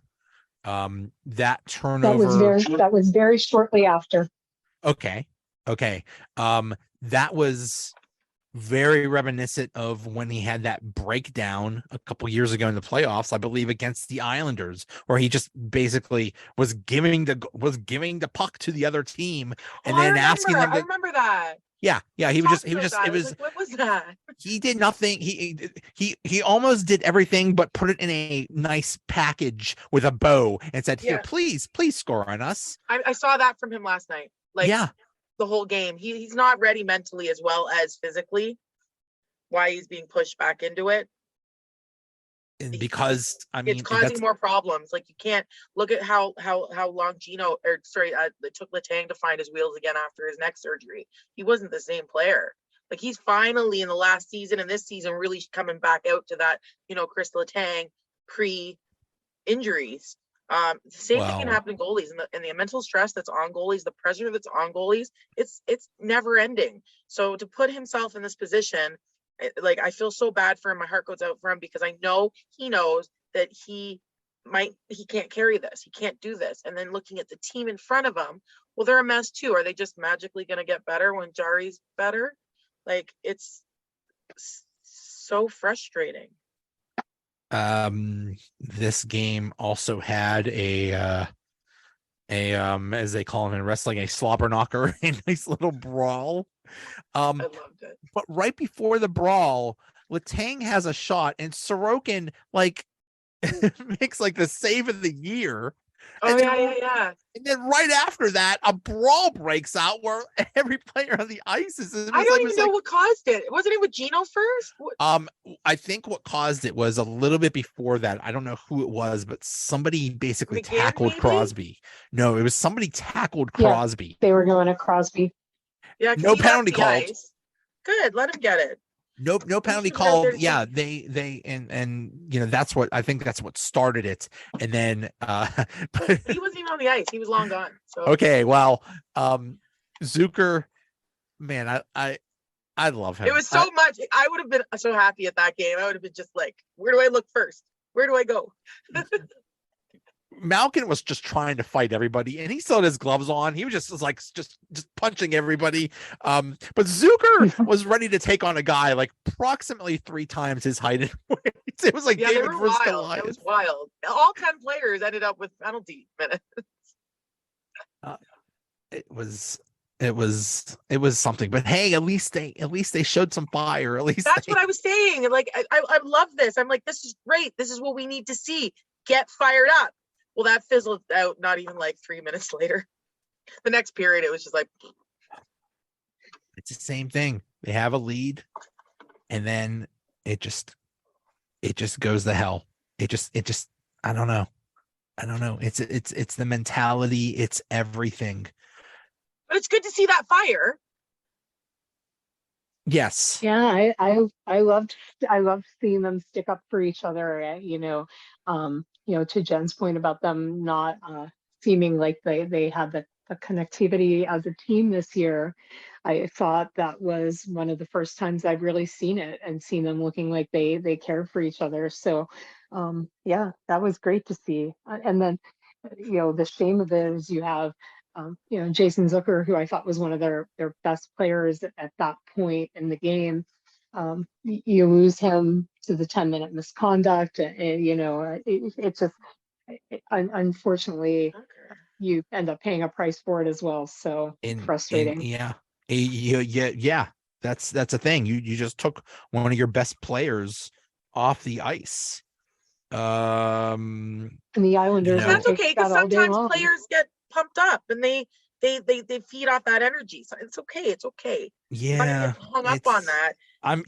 That turnover that was very shortly after. Okay. That was very reminiscent of when he had that breakdown a couple years ago in the playoffs, I believe, against the Islanders, where he just basically was giving the puck to the other team and then asking them to, I remember that. Yeah. He was like, what was that? He did nothing. He almost did everything, but put it in a nice package with a bow and said, "Here, please score on us." I saw that from him last night. Yeah. The whole game. He's not ready mentally as well as physically. Why he's being pushed back into it. And because it's causing more problems. Like, you can't look at how long it took Letang to find his wheels again after his neck surgery. He wasn't the same player. Like, he's finally in the last season and this season really coming back out to that, Chris Letang pre-injuries. The same thing can happen to goalies, and the mental stress that's on goalies, the pressure that's on goalies, it's never ending. So to put himself in this position, I feel so bad for him. My heart goes out for him because I know he knows that he can't carry this. He can't do this. And then looking at the team in front of him, well, they're a mess too. Are they just magically going to get better when Jarry's better? It's so frustrating. This game also had a as they call them in wrestling, a slobber knocker, a nice little brawl. I loved it. But right before the brawl, Letang has a shot and Sorokin makes the save of the year. Oh, yeah. And then right after that, a brawl breaks out where every player on the ice is. I don't even know what caused it. Wasn't it with Gino first? I think what caused it was a little bit before that. I don't know who it was, but somebody basically tackled Crosby. No, it was somebody tackled Crosby. They were going at Crosby. Yeah, no penalty called. Good, let him get it. No penalty called. Yeah, they and that's what I think that's what started it. And then but he wasn't even on the ice. He was long gone. So okay, well, Zucker, man, I love him. It was so much. I would have been so happy at that game. I would have been just like, where do I look first? Where do I go? Malkin was just trying to fight everybody, and he still had his gloves on. He was just punching everybody. But Zucker was ready to take on a guy approximately 3 times his height and weight. It was like David versus Goliath. It was wild. All 10 players ended up with penalty minutes. It was it was something. But hey, at least they showed some fire. At least That's what I was saying. Like, I love this. I'm like, this is great. This is what we need to see. Get fired up. Well, that fizzled out not even like 3 minutes later. The next period, it was just like, it's the same thing. They have a lead, and then it just goes to hell. It just I don't know. It's the mentality. It's everything. but it's good to see that fire. Yes. Yeah, I loved seeing them stick up for each other. To Jen's point about them not seeming like they had the connectivity as a team this year. I thought that was one of the first times I've really seen it and seen them looking like they cared for each other. So yeah, that was great to see. And then the shame of it is you have Jason Zucker, who I thought was one of their best players at that point in the game. You lose him to the 10-minute misconduct, and it's just unfortunately you end up paying a price for it as well. So frustrating. Yeah. That's a thing. You just took one of your best players off the ice. And the Islanders, that's okay, because sometimes long. players get pumped up and they feed off that energy. So it's okay. Yeah, hung up on that. I'm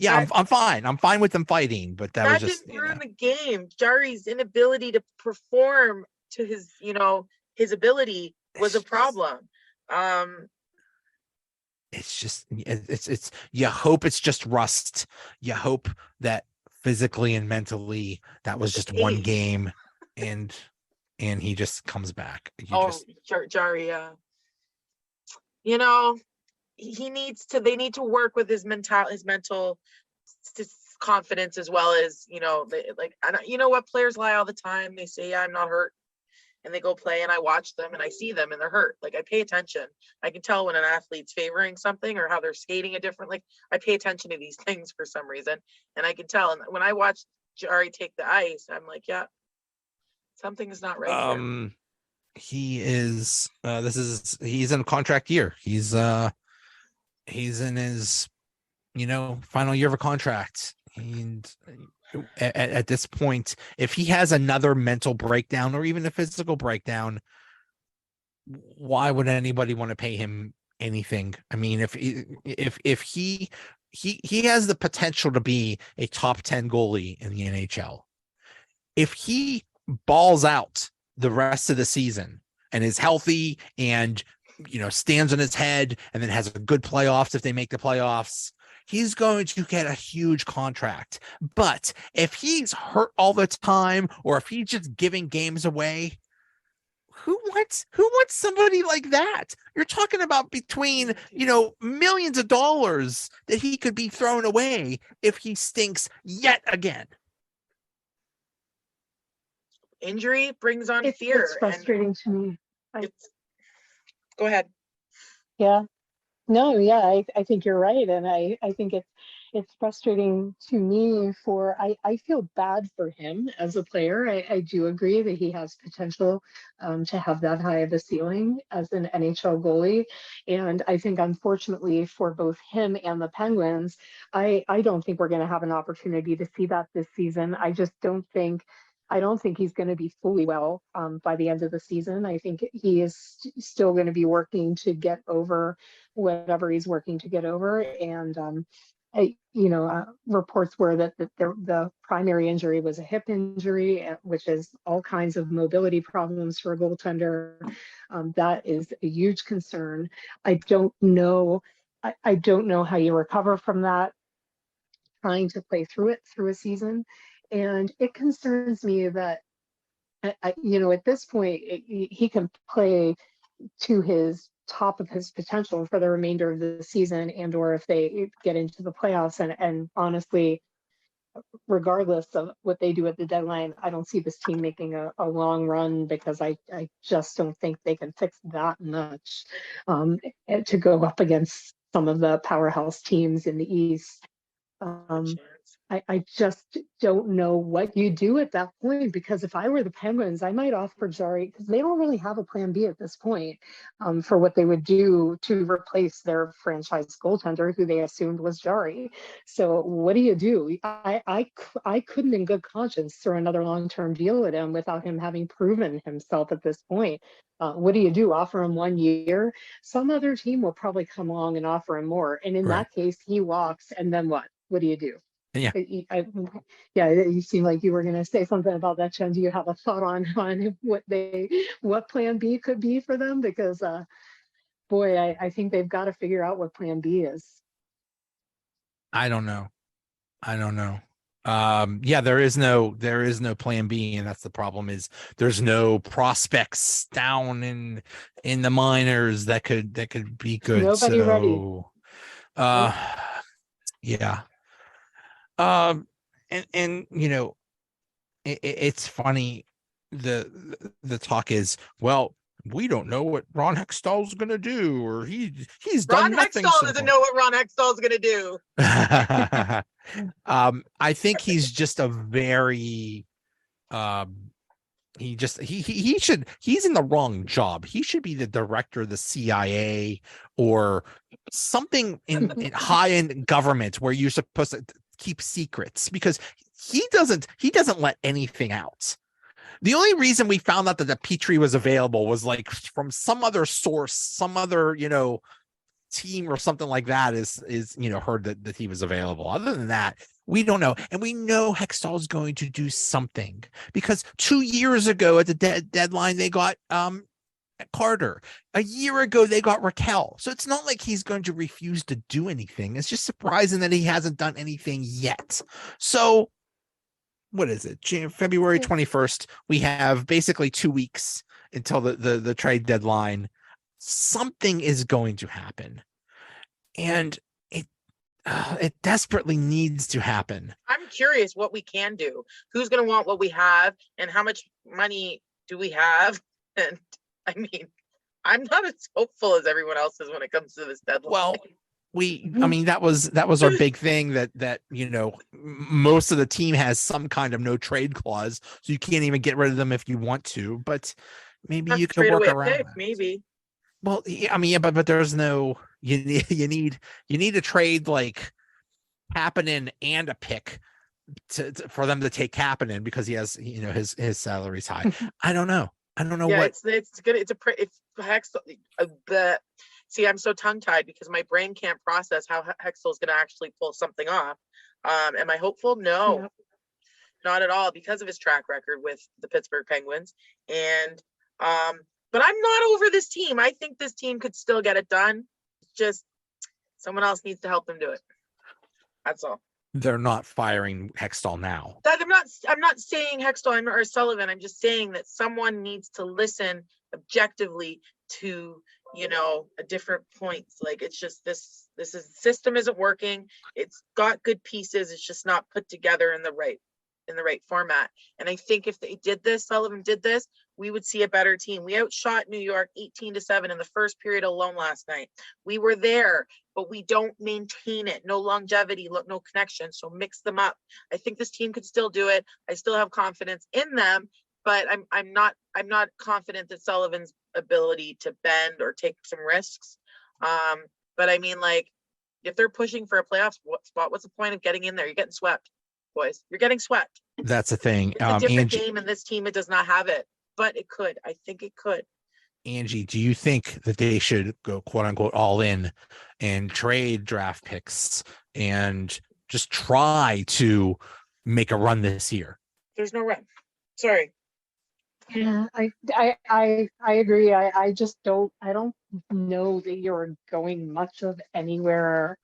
fine. I'm fine with them fighting, but that was just didn't ruin the game. Jarry's inability to perform to his ability was a problem. It's you hope it's just rust. You hope that physically and mentally that was just one game, and he just comes back. Jarry, they need to work with his mental confidence, as well as what, players lie all the time. They say, yeah, I'm not hurt, and they go play, and I watch them and I see them and they're hurt. Like, I pay attention. I can tell when an athlete's favoring something or how they're skating a different, like, I pay attention to these things for some reason, and I can tell. And when I watch Jarry take the ice, I'm like, yeah, something is not right here. He is he's in a contract year. He's in his final year of a contract, and at this point, if he has another mental breakdown or even a physical breakdown, why would anybody want to pay him anything? I mean, if he has the potential to be a top 10 goalie in the NHL, if he balls out the rest of the season and is healthy and stands on his head and then has a good playoffs, if they make the playoffs, he's going to get a huge contract. But if he's hurt all the time, or if he's just giving games away, who wants somebody like that? You're talking about between millions of dollars that he could be thrown away if he stinks yet again. Injury brings on fear. It's frustrating to me. Go ahead. Yeah. No, yeah, I think you're right. And I think it's frustrating to me I feel bad for him as a player. I do agree that he has potential to have that high of a ceiling as an NHL goalie. And I think, unfortunately, for both him and the Penguins, I don't think we're going to have an opportunity to see that this season. I don't think he's going to be fully well by the end of the season. I think he is still going to be working to get over whatever he's working to get over. And reports were that the primary injury was a hip injury, which is all kinds of mobility problems for a goaltender. That is a huge concern. I don't know how you recover from that, trying to play through a season. And it concerns me that, at this point, he can play to his top of his potential for the remainder of the season, or if they get into the playoffs. And honestly, regardless of what they do at the deadline, I don't see this team making a long run, because I just don't think they can fix that much to go up against some of the powerhouse teams in the East. I just don't know what you do at that point, because if I were the Penguins, I might offer Jarry, because they don't really have a plan B at this point, for what they would do to replace their franchise goaltender, who they assumed was Jarry. So what do you do? I couldn't in good conscience throw another long-term deal at him without him having proven himself at this point. What do you do? Offer him 1 year? Some other team will probably come along and offer him more. And in Right. that case, he walks, and then what? What do you do? Yeah. Yeah, you seem like you were going to say something about that, Chen. Do you have a thought on what plan B could be for them? Because boy, I think they've got to figure out what plan B is. I don't know. Yeah, there is no plan B, and that's the problem. Is there's no prospects down in the minors that could be good. Nobody ready. Yeah. And it's funny. The talk is, well, we don't know what Ron Hextall's gonna do, or he's done Ron nothing. Hextall so doesn't far. know what Ron Hextall's gonna do. I think he's just a very he's in the wrong job. He should be the director of the CIA or something in high end government where you're supposed to keep secrets, because he doesn't let anything out. The only reason we found out that the Petrie was available was like from some other source, some other, team or something like that is heard that he was available. Other than that, we don't know. And we know Hextall is going to do something, because 2 years ago at the deadline, they got Carter. A year ago, they got Raquel. So it's not like he's going to refuse to do anything. It's just surprising that he hasn't done anything yet. So what is it? February 21st. We have basically 2 weeks until the trade deadline. Something is going to happen, and it desperately needs to happen. I'm curious what we can do. Who's going to want what we have, and how much money do we have? And I mean, I'm not as hopeful as everyone else is when it comes to this deadline. Well, that was our big thing, that most of the team has some kind of no trade clause, so you can't even get rid of them if you want to. But maybe you can work around that. Maybe. Well, but there's no, you need to trade like Kapanen and a pick for them to take Kapanen, because he has, his salary's high. I don't know what it's good. It's see, I'm so tongue tied because my brain can't process how Hextall's going to actually pull something off. Am I hopeful? No, not at all, because of his track record with the Pittsburgh Penguins. And but I'm not over this team. I think this team could still get it done. Just someone else needs to help them do it. That's all. They're not firing Hextall now. I'm not saying Hextall or Sullivan. I'm just saying that someone needs to listen objectively to, a different points. Like, it's just this system isn't working. It's got good pieces. It's just not put together in the right format. And I think if they did this, Sullivan did this, we would see a better team. We outshot New York 18-7 in the first period alone last night. We were there, but we don't maintain it. No longevity, no connection. So mix them up. I think this team could still do it. I still have confidence in them, but I'm not confident that Sullivan's ability to bend or take some risks. But I mean, like, if they're pushing for a playoff spot, what's the point of getting in there? You're getting swept, boys. You're getting swept. That's the thing. It's a different game, and this team, it does not have it, but it could. I think it could. Angie, do you think that they should go quote unquote all in and trade draft picks and just try to make a run this year? There's no run. Sorry. Yeah, I agree. I just don't know that you're going much of anywhere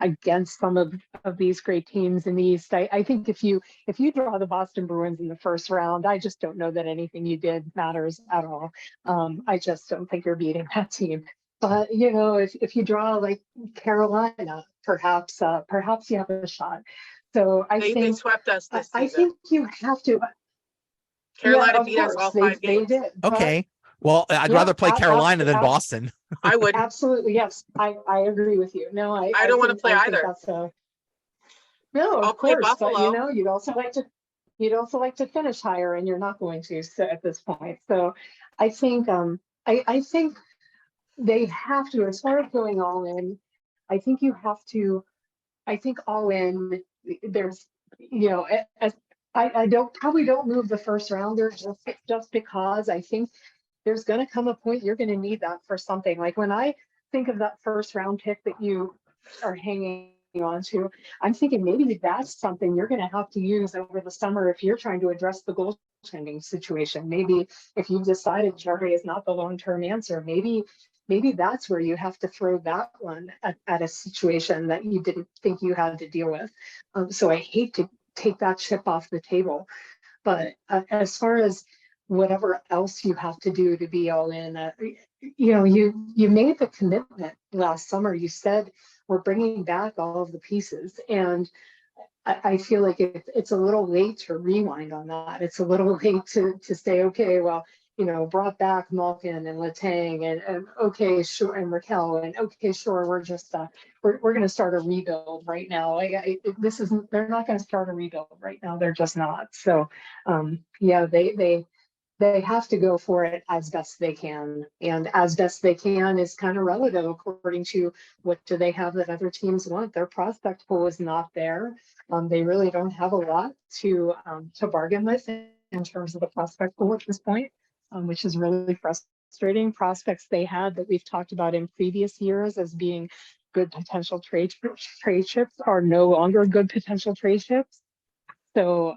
against some of these great teams in the East. I think if you draw the Boston Bruins in the first round, I just don't know that anything you did matters at all. I just don't think you're beating that team. But if you draw like Carolina, perhaps you have a shot. So they swept us this season. I think you have to. Carolina beat us all 5 games. They did, okay. Well, I'd rather play Carolina than Boston. I would. Absolutely. Yes. I agree with you. No, I don't want to play either. No, I'll of play course, but you Buffalo. know, you'd also like to finish higher, and you're not going to so at this point. So I think I think they have to, as far as going all in, I think you have to, I think all in, there's, you know, as I don't probably don't move the first rounder just because I think there's going to come a point you're going to need that for something. Like when I think of that first round pick that you are hanging on to, I'm thinking maybe that's something you're going to have to use over the summer if you're trying to address the goaltending situation. Maybe if you've decided Jarry is not the long-term answer, maybe that's where you have to throw that one at a situation that you didn't think you had to deal with. So I hate to take that chip off the table. But as far as whatever else you have to do to be all in, you know, you made the commitment last summer. You said we're bringing back all of the pieces, and I feel like it's a little late to rewind on that. It's a little late to say, okay, well, you know, brought back Malkin and Letang and okay, sure, and Raquel, and okay, sure, we're just we're going to start a rebuild right now. This isn't, they're not going to start a rebuild right now. They're just not. So yeah, they have to go for it as best they can, and as best they can is kind of relative according to what do they have that other teams want. Their prospect pool is not there. They really don't have a lot to bargain with in terms of the prospect pool at this point, which is really frustrating. Prospects they had that we've talked about in previous years as being good potential trade chips are no longer good potential trade chips. So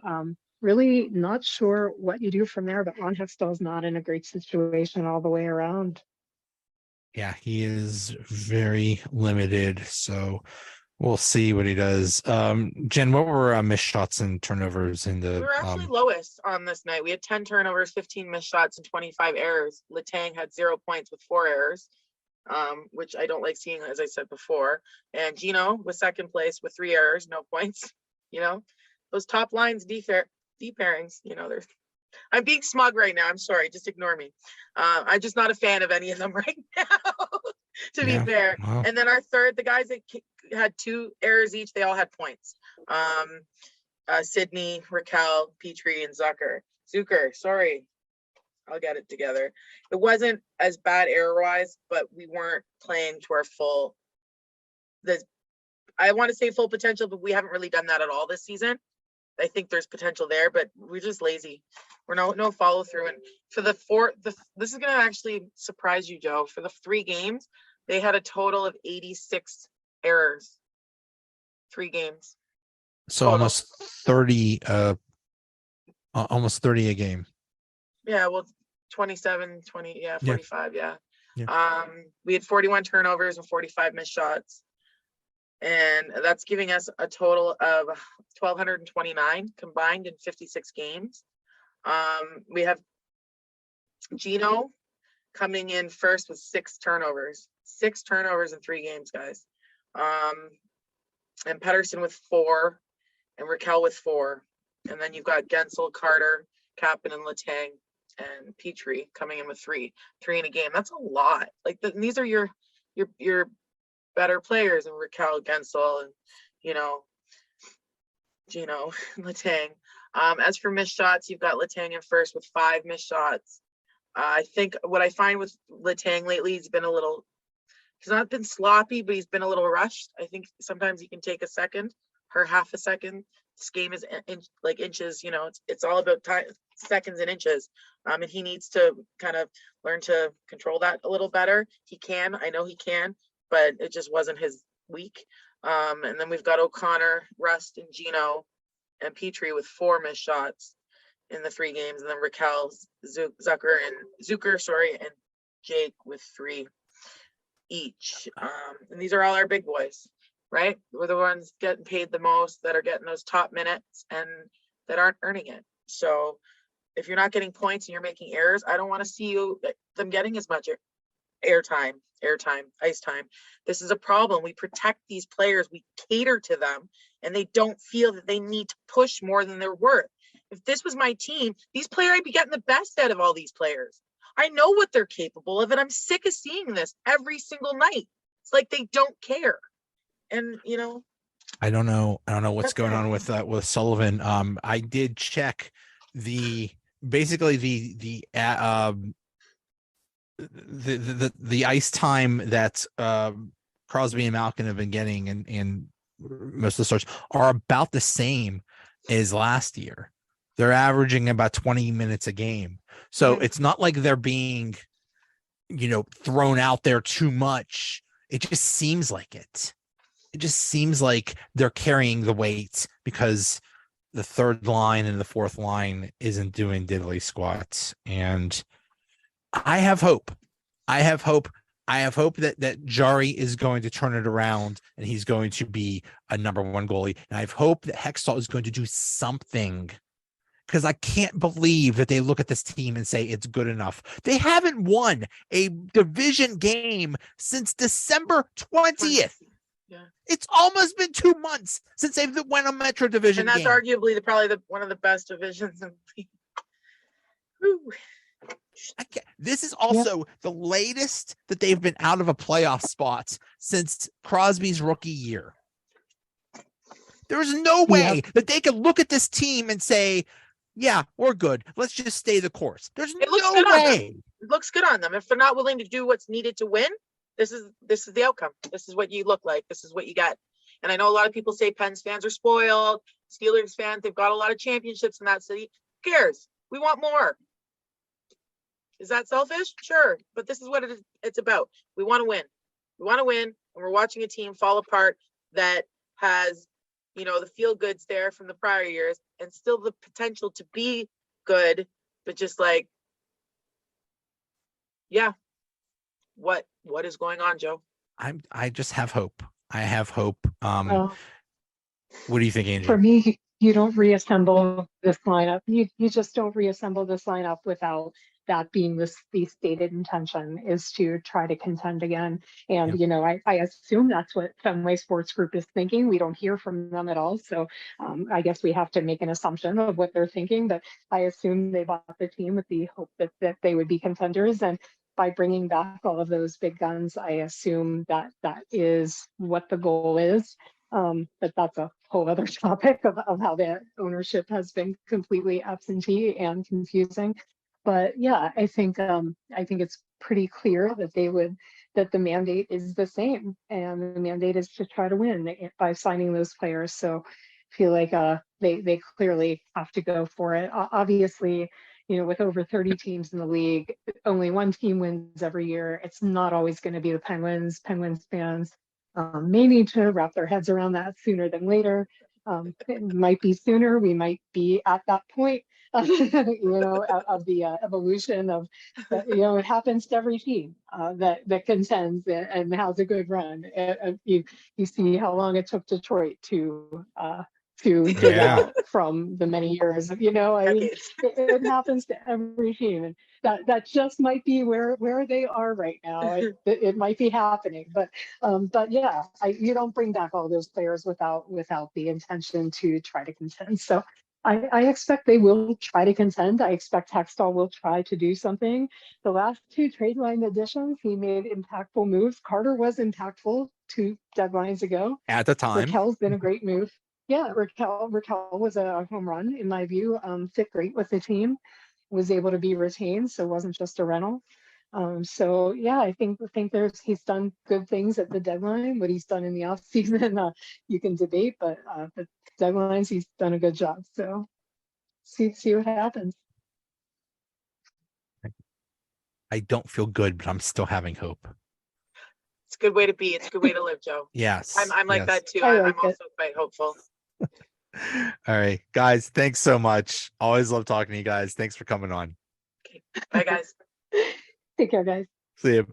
really not sure what you do from there, but Ron Hextall's not in a great situation all the way around. Yeah, he is very limited. So we'll see what he does. Jen, what were missed shots and turnovers in We the were actually lowest on this night. We had 10 turnovers, 15 missed shots, and 25 errors. Letang had 0 points with 4 errors, which I don't like seeing, as I said before. And Gino was second place with 3 errors, no points. You know, those top lines, D pairings, you know, I'm being smug right now. I'm sorry. Just ignore me. I'm just not a fan of any of them right now, to be fair. Wow. And then our third, the guys that had 2 errors each, they all had points. Sydney, Raquel, Petrie, and Zucker, sorry. I'll get it together. It wasn't as bad error-wise, but we weren't playing to our full, I want to say full potential, but we haven't really done that at all this season. I think there's potential there, but we're just lazy. We're no follow through. And for this is going to actually surprise you, Joe. For the 3 games, they had a total of 86 errors. 3 games. So total. almost 30 a game. Yeah, well, 27, 20, yeah, 45, yeah. Yeah. We had 41 turnovers and 45 missed shots. And that's giving us a total of 1,229 combined in 56 games. We have Gino coming in first with 6 turnovers. 6 turnovers in 3 games, guys. And Pedersen with 4, and Raquel with 4. And then you've got Gensel, Carter, Kappen, and Letang, and Petrie coming in with 3 in a game. That's a lot. Like these are your better players, and Raquel, Gensel, and you know, Gino, Letang. As for missed shots, you've got Letang in first with 5 missed shots. I think what I find with Letang lately, he's not been sloppy, but he's been a little rushed. I think sometimes he can take a second or half a second. This game is like inches, you know, it's all about time, seconds and inches. And he needs to kind of learn to control that a little better. I know he can, but it just wasn't his week. And then we've got O'Connor, Rust, and Gino, and Petrie with 4 missed shots in the 3 games, and then Raquel, Zucker, and Jake with 3 each. And these are all our big boys, right? We're the ones getting paid the most, that are getting those top minutes and that aren't earning it. So if you're not getting points and you're making errors, I don't want to see them getting as much airtime, ice time. This is a problem. We protect these players, we cater to them, and they don't feel that they need to push more than they're worth. If this was my team, these players, I'd be getting the best out of all these players. I know what they're capable of, and I'm sick of seeing this every single night. It's like they don't care. And, you know, I don't know. I don't know what's That's going right. on with Sullivan. I did check basically the ice time that Crosby and Malkin have been getting, and most of the starts are about the same as last year. They're averaging about 20 minutes a game. So Mhm. it's not like they're being, thrown out there too much. It just seems like it. It just seems like they're carrying the weight because the third line and the fourth line isn't doing diddly squats. And I have hope. I have hope. I have hope that Jarry is going to turn it around and he's going to be a number one goalie. And I have hope that Hextall is going to do something, because I can't believe that they look at this team and say it's good enough. They haven't won a division game since December 20th. Yeah. It's almost been 2 months since they've won a Metro Division And that's game. arguably probably one of the best divisions in the league. Whew. This is also the latest that they've been out of a playoff spot since Crosby's rookie year. There's no way that they could look at this team and say, yeah, we're good. Let's just stay the course. There's It looks no good on them. way. It looks good on them. If they're not willing to do what's needed to win, this is the outcome. This is what you look like. This is what you got. And I know a lot of people say Pens fans are spoiled. Steelers fans, they've got a lot of championships in that city. Who cares? We want more. Is that selfish? Sure. But this is what it's about. We want to win. We want to win. And we're watching a team fall apart that has, the feel goods there from the prior years and still the potential to be good, but just like, yeah. What is going on, Joe? I just have hope. I have hope. Well, What do you think, Angie? for me, you don't reassemble this lineup. You just don't reassemble this lineup without that being the stated intention is to try to contend again. And, I assume that's what Fenway Sports Group is thinking. We don't hear from them at all. So I guess we have to make an assumption of what they're thinking. But I assume they bought the team with the hope that they would be contenders. And by bringing back all of those big guns, I assume that is what the goal is. But that's a whole other topic of how the ownership has been completely absentee and confusing. But yeah, I think it's pretty clear that that the mandate is the same, and the mandate is to try to win by signing those players. So I feel like they clearly have to go for it. Obviously, with over 30 teams in the league, only one team wins every year. It's not always going to be the Penguins. Penguins fans may need to wrap their heads around that sooner than later. It might be sooner. We might be at that point, of the evolution of, it happens to every team that contends and has a good run. You see how long it took Detroit to dig out from the many years of, it happens to every team. And that just might be where they are right now. It might be happening, but yeah, you don't bring back all those players without the intention to try to contend. So I expect they will try to contend. I expect Hextall will try to do something. The last two trade line additions, he made impactful moves. Carter was impactful 2 deadlines ago. At the time, Raquel's been a great move. Yeah, Raquel was a home run in my view. Fit great with the team, was able to be retained, so it wasn't just a rental. So yeah, I think he's done good things at the deadline. What he's done in the off season, you can debate, but the deadlines he's done a good job. So see what happens. I don't feel good, but I'm still having hope. It's a good way to be. It's a good way to live, Joe. Yes. I'm like that too. I I'm like also quite hopeful. All right, guys, thanks so much. Always love talking to you guys. Thanks for coming on. Okay. Bye, guys. Take care, guys. See you.